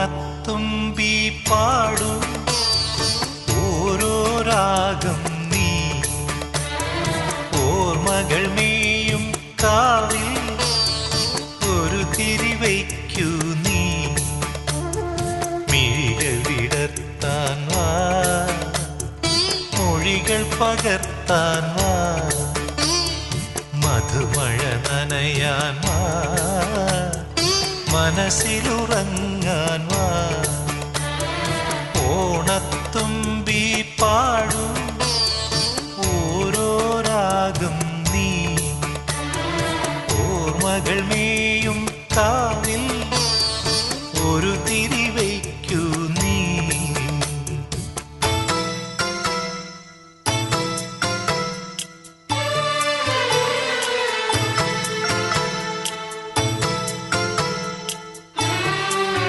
ഓണത്തുമ്പി പാടൂ ഓരോ രാഗം നീ ഓർമ്മകൾ മേയും കാവിൽ ഒരു തിരിവയ്ക്കൂ നീ മിഴികൾ വിടർത്താൻ വാ മൊഴികൾ പകർത്താൻ വാ മധുമഴ നനയാൻ വാ മനസ്സിലുറങ്ങാൻ വാ ഓണത്തുമ്പി പാടൂ ഓരോ രാഗം നീ ഓർമ്മകൾ മേയും കാവിൽ